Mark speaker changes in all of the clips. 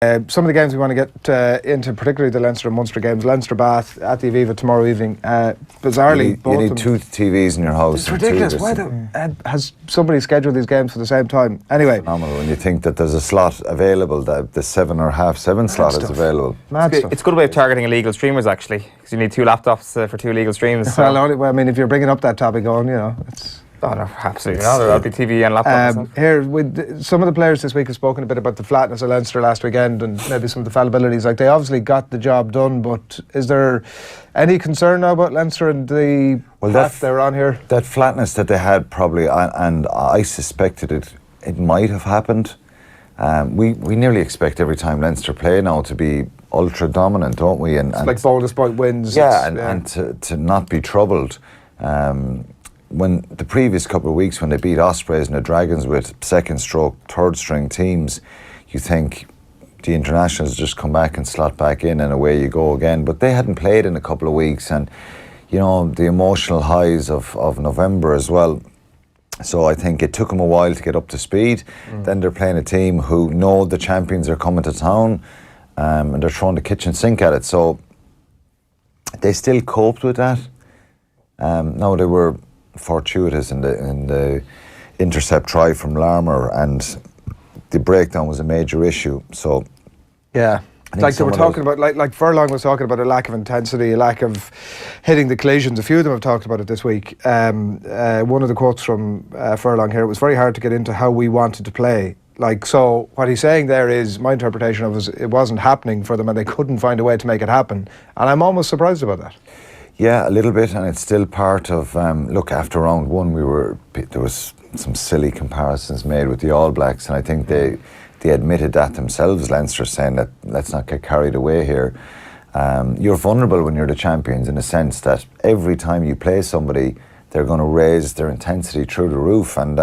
Speaker 1: Some of the games we want to get into, particularly the Leinster and Munster games. Leinster-Bath at the Aviva tomorrow evening. Bizarrely,
Speaker 2: you need two TVs in your house.
Speaker 1: It's ridiculous. Why has somebody scheduled these games for the same time? Anyway,
Speaker 2: phenomenal when you think that there's a slot available, that the 7 or half 7 slot is available.
Speaker 3: It's a good way of targeting illegal streamers, actually, because you need 2 laptops for 2 illegal streams. So.
Speaker 1: Well, I mean, if you're bringing up that topic, it's.
Speaker 3: Oh, no, absolutely not. There'll be TV and laptops.
Speaker 1: Here, with some of the players this week have spoken a bit about the flatness of Leinster last weekend and maybe some of the fallibilities. Like, they obviously got the job done, but is there any concern now about Leinster and the path they're on here?
Speaker 2: That flatness that they had probably, and I suspected it might have happened. We nearly expect every time Leinster play now to be ultra dominant, don't we? And
Speaker 1: like bonus point wins.
Speaker 2: Yeah, and to not be troubled. When the previous couple of weeks when they beat Ospreys and the Dragons with second stroke, third string teams, you think the internationals just come back and slot back in and away you go again. But they hadn't played in a couple of weeks, and the emotional highs of November as well. So I think it took them a while to get up to speed. Then they're playing a team who know the champions are coming to town, and they're throwing the kitchen sink at it. So they still coped with that. No, they were fortuitous in the intercept try from Larmour, and the breakdown was a major issue. So
Speaker 1: yeah, like they were talking about, like Furlong was talking about a lack of intensity, a lack of hitting the collisions. A few of them have talked about it this week. One of the quotes from Furlong here: "It was very hard to get into how we wanted to play." Like, so what he's saying there is, my interpretation of it wasn't happening for them, and they couldn't find a way to make it happen. And I'm almost surprised about that.
Speaker 2: Yeah, a little bit, and it's still part of, look, after round 1 there was some silly comparisons made with the All Blacks, and I think they admitted that themselves, Leinster, saying that let's not get carried away here. You're vulnerable when you're the champions, in the sense that every time you play somebody, they're going to raise their intensity through the roof, and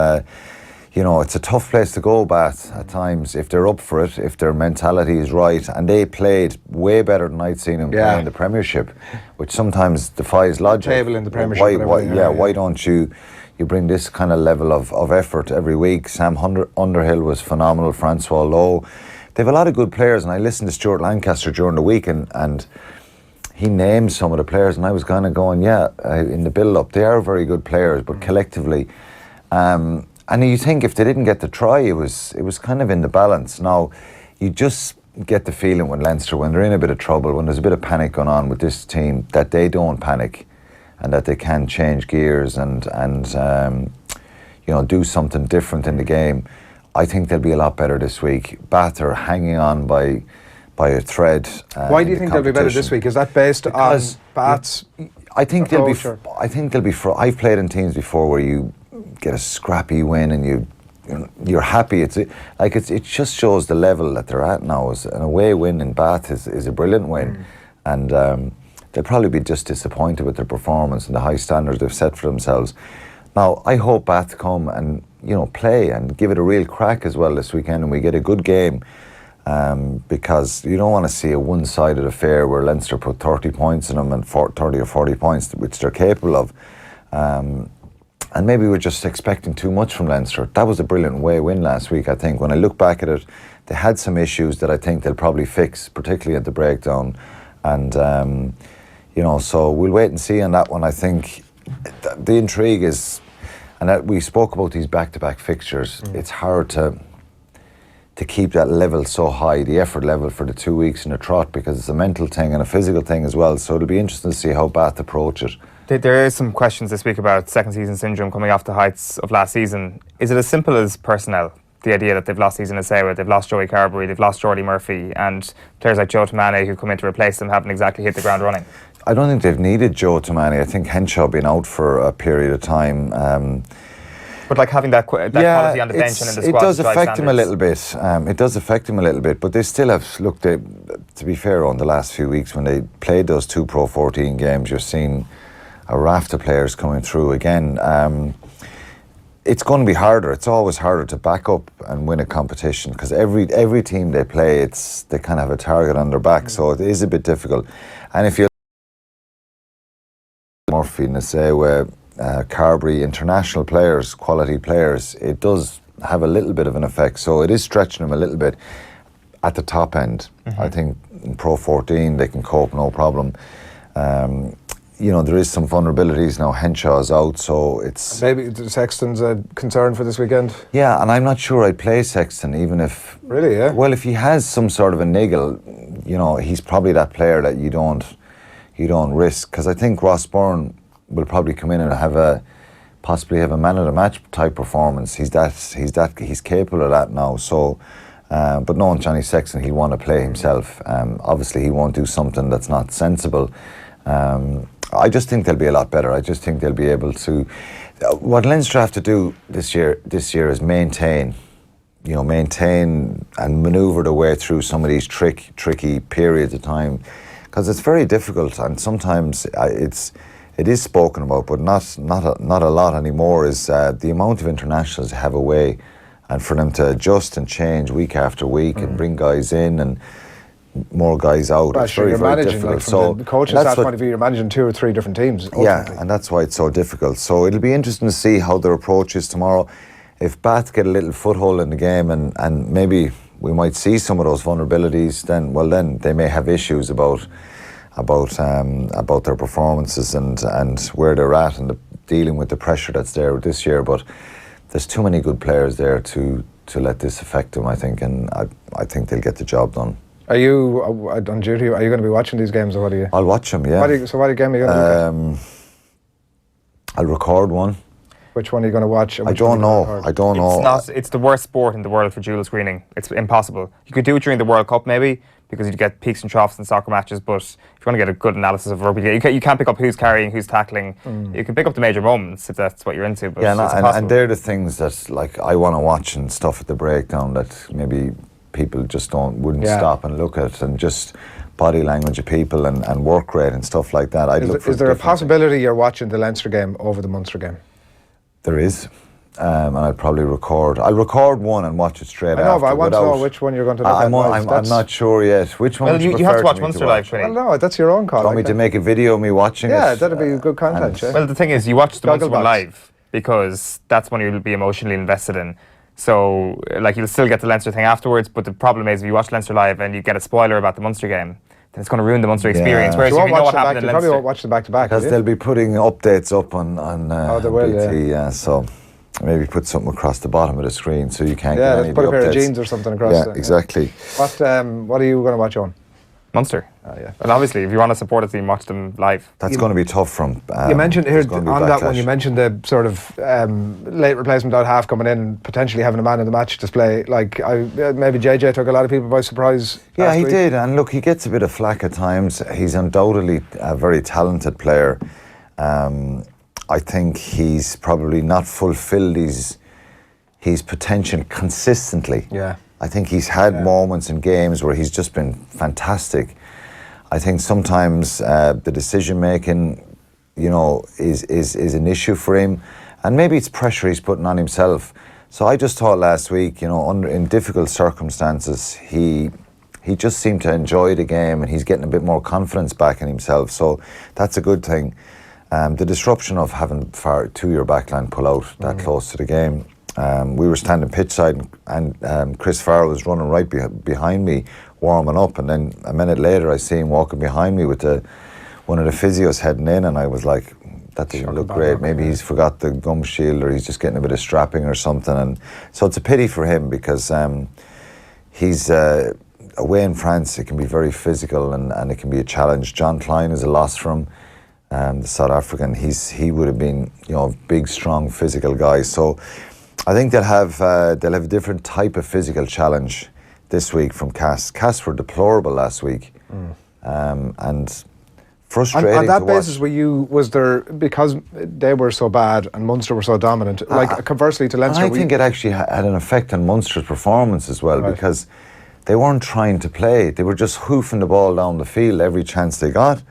Speaker 2: it's a tough place to go, Bath, at times, if they're up for it, if their mentality is right. And they played way better than I'd seen them play in the Premiership, which sometimes defies logic.
Speaker 1: Table in the Premiership.
Speaker 2: Why don't you bring this kind of level of effort every week? Sam Underhill was phenomenal, Francois Lowe. They have a lot of good players, and I listened to Stuart Lancaster during the week, and he named some of the players, and I was kind of going, in the build-up, they are very good players, but collectively... and you think if they didn't get the try, it was kind of in the balance. Now, you just get the feeling when Leinster, when they're in a bit of trouble, when there's a bit of panic going on with this team, that they don't panic, and that they can change gears and do something different in the game. I think they'll be a lot better this week. Bath are hanging on by a thread.
Speaker 1: Why do you think they'll be better this week? Is that based on Bath's?
Speaker 2: I think they'll be. I've played in teams before where you get a scrappy win and you're happy. It just shows the level that they're at now. An away win in Bath is a brilliant win, and they'll probably be just disappointed with their performance and the high standards they've set for themselves. Now, I hope Bath come and play and give it a real crack as well this weekend, and we get a good game, because you don't want to see a one-sided affair where Leinster put 30 points in them and 30 or 40 points, which they're capable of. And maybe we're just expecting too much from Leinster. That was a brilliant away win last week, I think. When I look back at it, they had some issues that I think they'll probably fix, particularly at the breakdown. And, so we'll wait and see on that one. I think the intrigue is, and that we spoke about these back-to-back fixtures, it's hard to keep that level so high, the effort level for the 2 weeks in a trot, because it's a mental thing and a physical thing as well. So it'll be interesting to see how Bath approach it.
Speaker 3: There are some questions this week about second season syndrome coming off the heights of last season. Is it as simple as personnel? The idea that they've lost Season Asawa, they've lost Joey Carberry, they've lost Jordy Murphy, and players like Joe Tamane who've come in to replace them haven't exactly hit the ground running?
Speaker 2: I don't think they've needed Joe Tamane. I think Henshaw been out for a period of time.
Speaker 3: But like having that quality on the bench and in the squad,
Speaker 2: it does affect him a little bit. It does affect him a little bit, but they still have looked. To be fair, on the last few weeks when they played those 2 Pro 14 games, you're seeing a raft of players coming through again. It's going to be harder. It's always harder to back up and win a competition, because every team they play, they kind of have a target on their back, so it is a bit difficult. And if you Murphy, Nasewa, Carberry, international players, quality players, it does have a little bit of an effect. So it is stretching them a little bit. at the top end. I think in Pro 14 they can cope no problem. There is some vulnerabilities now. Henshaw's out, so it's...
Speaker 1: Maybe Sexton's a concern for this weekend?
Speaker 2: Yeah, and I'm not sure I'd play Sexton, even if...
Speaker 1: Really, yeah?
Speaker 2: Well, if he has some sort of a niggle, he's probably that player that you don't risk. Because I think Ross Byrne will probably come in and possibly have a man of the match type performance. He's capable of that now. So, but knowing Johnny Sexton, he'll want to play himself. Obviously, he won't do something that's not sensible. I just think they'll be a lot better. I just think they'll be able to. What Leinster have to do this year is maintain and manoeuvre their way through some of these tricky periods of time, because it's very difficult, and sometimes it is spoken about, but not a lot anymore. Is the amount of internationals have away, and for them to adjust and change week after week and bring guys in and more guys out.
Speaker 1: Well,
Speaker 2: it's very difficult.
Speaker 1: Like, from the coaching staff point of view, you're managing 2 or 3 different teams. Ultimately.
Speaker 2: Yeah, and that's why it's so difficult. So it'll be interesting to see how their approach is tomorrow. If Bath get a little foothold in the game and maybe we might see some of those vulnerabilities, then they may have issues about their performances and where they're at and dealing with the pressure that's there this year. But there's too many good players there to let this affect them, I think, and I think they'll get the job done.
Speaker 1: Are you on duty? Are you going to be watching these games, or what are you?
Speaker 2: I'll watch them, yeah.
Speaker 1: What game are you going to look at?
Speaker 2: I'll record one.
Speaker 1: Which one are you going to watch?
Speaker 2: I don't know.
Speaker 3: It's the worst sport in the world for dual screening. It's impossible. You could do it during the World Cup maybe, because you get peaks and troughs in soccer matches, but if you want to get a good analysis of rugby, you can't pick up who's carrying, who's tackling. You can pick up the major moments if that's what you're into, but
Speaker 2: and they're the things that I want to watch and stuff at the breakdown that maybe people just wouldn't stop and look at, and just body language of people and work rate and stuff like that.
Speaker 1: Is there a possibility you're watching the Leinster game over the Munster game?
Speaker 2: There is. And I'll probably record. I'll record one and watch it straight after.
Speaker 1: I know, but I want to know which one you're going to look at.
Speaker 2: I'm not sure yet. Which one?
Speaker 3: Well, you have to watch Munster live.
Speaker 1: Well, no, that's your own call.
Speaker 2: Do you want me to make a video of me watching it?
Speaker 1: Yeah, that'd be good content.
Speaker 3: Well, the thing is, you watch the Munster one live because that's one you'll be emotionally invested in. So, you'll still get the Leinster thing afterwards, but the problem is if you watch Leinster live and you get a spoiler about the Munster game, then it's going to ruin the Munster experience. Whereas if you know what happened in Leinster...
Speaker 1: You probably won't watch them back-to-back.
Speaker 2: Because they'll be putting updates up on BT, so maybe put something across the bottom of the screen so you can't get any of the updates.
Speaker 1: Yeah, put a pair of jeans or something across.
Speaker 2: Yeah, exactly.
Speaker 1: What are you going to watch on?
Speaker 3: Munster. And obviously, if you want to support a team, watch them live.
Speaker 2: That's going to be tough from...
Speaker 1: you mentioned here, on that one, you mentioned the sort of late replacement out half coming in and potentially having a man in the match display. Maybe JJ took a lot of people by surprise.
Speaker 2: Yeah, he did. And look, he gets a bit of flack at times. He's undoubtedly a very talented player. I think he's probably not fulfilled his potential consistently.
Speaker 1: Yeah.
Speaker 2: I think he's had moments in games where he's just been fantastic. I think sometimes the decision making, is an issue for him, and maybe it's pressure he's putting on himself. So I just thought last week, in difficult circumstances, he just seemed to enjoy the game, and he's getting a bit more confidence back in himself. So that's a good thing. The disruption of having two-year backline pull out that close to the game. We were standing pitch side and Chris Farrell was running right behind me, warming up, and then a minute later I see him walking behind me with one of the physios heading in, and I was like, that doesn't look great. Maybe he's forgot the gum shield, or he's just getting a bit of strapping or something. And so it's a pity for him, because he's away in France. It can be very physical and it can be a challenge. John Klein is a loss for him. The South African, he would have been, a big, strong, physical guy. So I think they'll have a different type of physical challenge this week from Cass. Cass were deplorable last week, and frustrating.
Speaker 1: On that basis, was there, because they were so bad and Munster were so dominant, conversely to Leinster?
Speaker 2: I think it actually had an effect on Munster's performance as well, because they weren't trying to play. They were just hoofing the ball down the field every chance they got.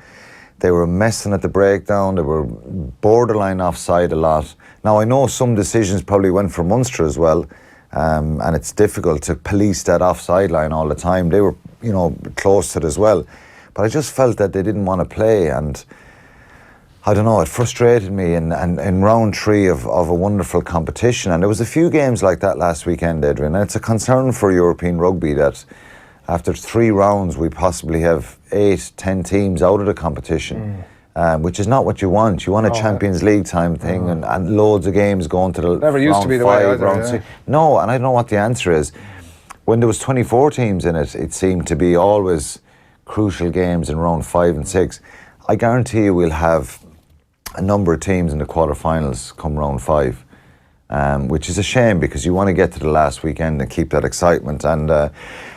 Speaker 2: They were messing at the breakdown. They were borderline offside a lot. Now, I know some decisions probably went for Munster as well, and it's difficult to police that offside line all the time. They were, close to it as well. But I just felt that they didn't want to play, and I don't know, it frustrated me in round 3 of a wonderful competition. And there was a few games like that last weekend, Adrian, and it's a concern for European rugby that after 3 rounds, we possibly have 8, 10 teams out of the competition, which is not what you want. You want a Champions League time thing and loads of games going to the
Speaker 1: never used to be the way either,
Speaker 2: No, and I don't know what the answer is. When there was 24 teams in it, it seemed to be always crucial games in round 5 and 6. I guarantee you we'll have a number of teams in the quarterfinals come round 5. Which is a shame because you want to get to the last weekend and keep that excitement. And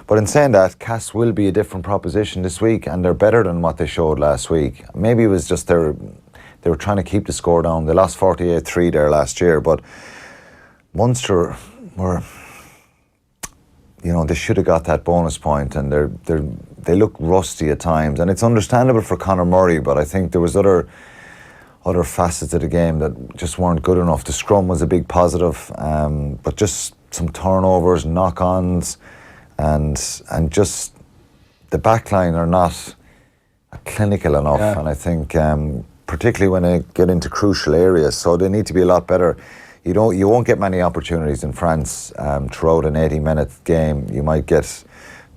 Speaker 2: but in saying that, Cass will be a different proposition this week, and they're better than what they showed last week. Maybe it was just they were trying to keep the score down. They lost 48-3 there last year, but Munster were, they should have got that bonus point, and they look rusty at times, and it's understandable for Conor Murray, but I think there was other facets of the game that just weren't good enough. The scrum was a big positive, but just some turnovers, knock-ons, and just the backline are not clinical enough. And I think particularly when they get into crucial areas, so they need to be a lot better. You won't get many opportunities in France throughout an 80-minute game. You might get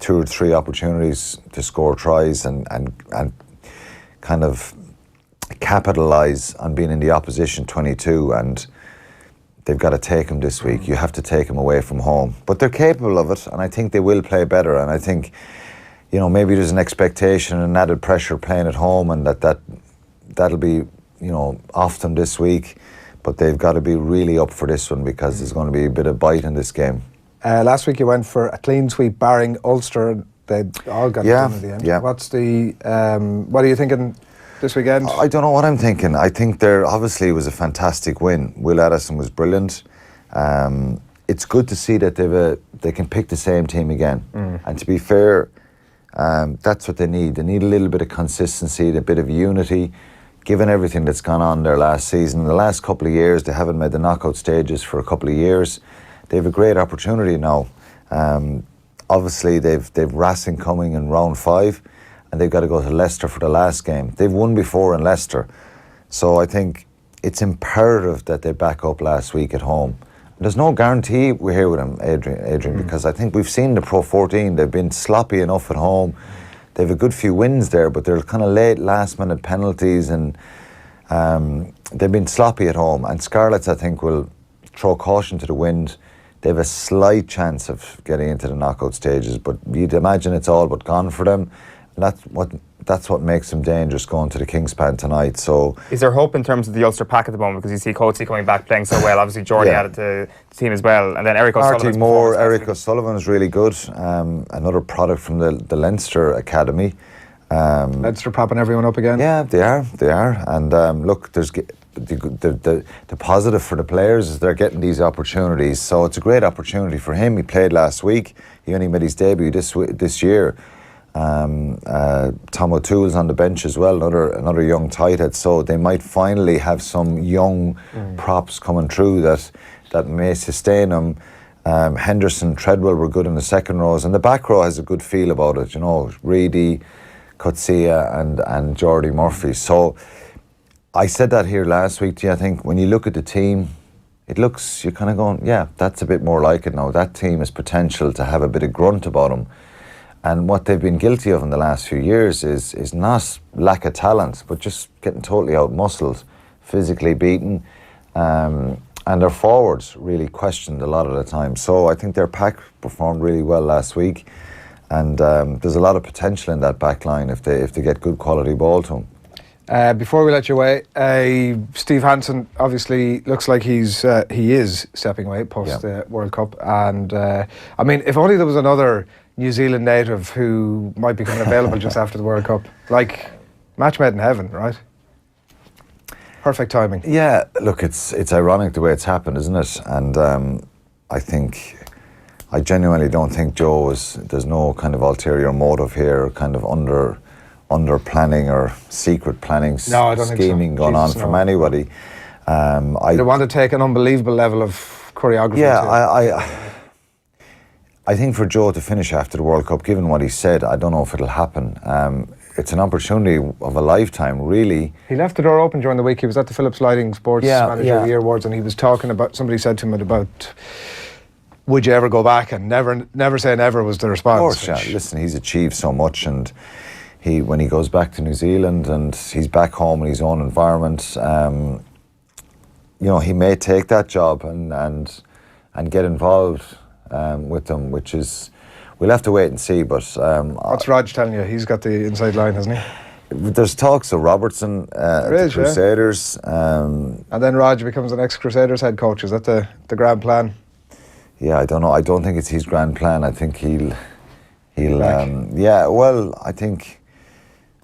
Speaker 2: 2 or 3 opportunities to score tries and kind of capitalise on being in the opposition 22, and they've got to take them this week. You have to take them away from home, but they're capable of it, and I think they will play better. And I think, maybe there's an expectation and added pressure playing at home, and that'll be off them this week. But they've got to be really up for this one because there's going to be a bit of bite in this game.
Speaker 1: Last week you went for a clean sweep, barring Ulster. They all got it done at the end.
Speaker 2: Yeah.
Speaker 1: What are you thinking this weekend?
Speaker 2: I don't know what I'm thinking. I think obviously it was a fantastic win. Will Addison was brilliant. It's good to see that they can pick the same team again. And to be fair, that's what they need. They need a little bit of consistency, a bit of unity, given everything that's gone on there last season. In the last couple of years, they haven't made the knockout stages for a couple of years. They have a great opportunity now. Obviously, they've Racing coming in round 5. And they've got to go to Leicester for the last game. They've won before in Leicester. So I think it's imperative that they back up last week at home. There's no guarantee we're here with them, Adrian, because I think we've seen the Pro 14. They've been sloppy enough at home. They have a good few wins there, but they're kind of late last-minute penalties, and they've been sloppy at home. And Scarlets, I think, will throw caution to the wind. They have a slight chance of getting into the knockout stages, but you'd imagine it's all but gone for them. And that's what makes them dangerous going to the Kingspan tonight. So,
Speaker 3: is there hope in terms of the Ulster pack at the moment? Because you see Coatsy coming back playing so well. Obviously, Jordy added to the team as well, and then Eric
Speaker 2: O'Sullivan's really good. Another product from the Leinster Academy.
Speaker 1: Leinster propping everyone up again.
Speaker 2: Yeah, they are. And look, there's the positive for the players is they're getting these opportunities. So it's a great opportunity for him. He played last week. He only made his debut this year. Tom O'Toole's on the bench as well, another young tight head, so they might finally have some young props coming through that may sustain them. Henderson, Treadwell were good in the second rows, and the back row has a good feel about it, Reedy, Coetzee and Jordy Murphy. So I said that here last week. I think when you look at the team, you're kind of going, yeah, that's a bit more like it now. That team has potential to have a bit of grunt about them. And what they've been guilty of in the last few years is not lack of talent, but just getting totally out-muscled, physically beaten, and their forwards really questioned a lot of the time. So I think their pack performed really well last week, and there's a lot of potential in that back line if they get good quality ball to them.
Speaker 1: Before we let you away, Steve Hansen obviously looks like he is stepping away post the World Cup, and I mean, if only there was another New Zealand native who might become available just after the World Cup. Like, match made in heaven, right? Perfect timing.
Speaker 2: Yeah, look, it's ironic the way it's happened, isn't it? And I genuinely don't think there's no kind of ulterior motive here, kind of under planning or secret planning, scheming going on from anybody.
Speaker 1: They want to take an unbelievable level of choreography.
Speaker 2: Yeah, I think for Joe to finish after the World Cup, given what he said, I don't know if it'll happen. It's an opportunity of a lifetime, really.
Speaker 1: He left the door open during the week. He was at the Phillips Lighting Sports Manager of the Year Awards, and he was talking about, somebody said to him about would you ever go back? And never say never was the response.
Speaker 2: Of course, yeah. Listen, he's achieved so much, and when he goes back to New Zealand and he's back home in his own environment, he may take that job and get involved with them, which is, we'll have to wait and see. But
Speaker 1: what's Rog telling you? He's got the inside line, hasn't he?
Speaker 2: There's talks of Robertson at the Crusaders.
Speaker 1: And then Rog becomes the next Crusaders head coach. Is that the grand plan?
Speaker 2: Yeah, I don't know. I don't think it's his grand plan. I think he'll I think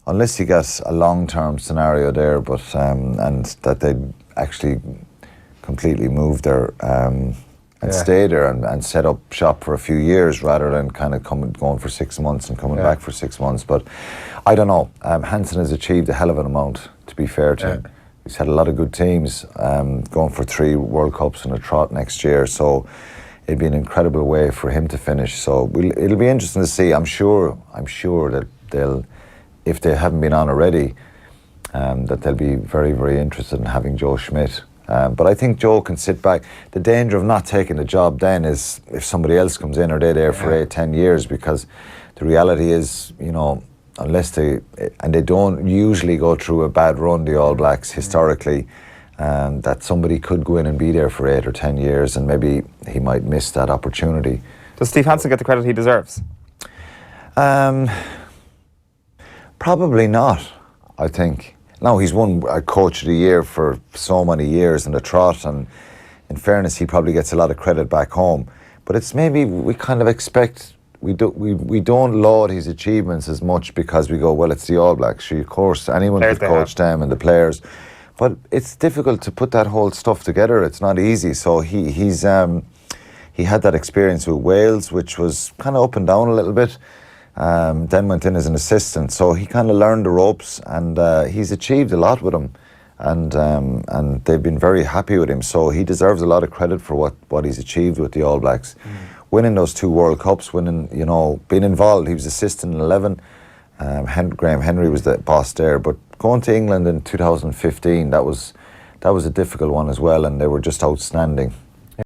Speaker 2: unless he gets a long-term scenario there, but and that they'd actually completely move there and stay there and set up shop for a few years rather than kind of going for 6 months and coming back for 6 months. But I don't know. Hansen has achieved a hell of an amount, to be fair to him. He's had a lot of good teams, going for 3 World Cups in a trot next year. So it'd be an incredible way for him to finish. So it'll be interesting to see. I'm sure that they'll, if they haven't been on already, that they'll be very, very interested in having Joe Schmidt. But I think Joe can sit back. The danger of not taking the job then is if somebody else comes in or they're there for 8-10 years, because the reality is, unless they don't usually go through a bad run, the All Blacks historically, that somebody could go in and be there for 8 or 10 years, and maybe he might miss that opportunity.
Speaker 3: Does Steve Hansen get the credit he deserves?
Speaker 2: Probably not, I think. No, he's won a Coach of the Year for so many years in the trot, and in fairness, he probably gets a lot of credit back home. But it's maybe we kind of expect, we don't laud his achievements as much because we go, well, it's the All Blacks. Of course, anyone could coach them and the players. But it's difficult to put that whole stuff together. It's not easy. So he had that experience with Wales, which was kind of up and down a little bit. Then went in as an assistant, so he kind of learned the ropes, and he's achieved a lot with them, and they've been very happy with him. So he deserves a lot of credit for what he's achieved with the All Blacks, winning those 2 World Cups, being involved. He was assistant in 11. Graham Henry was the boss there, but going to England in 2015, that was a difficult one as well, and they were just outstanding.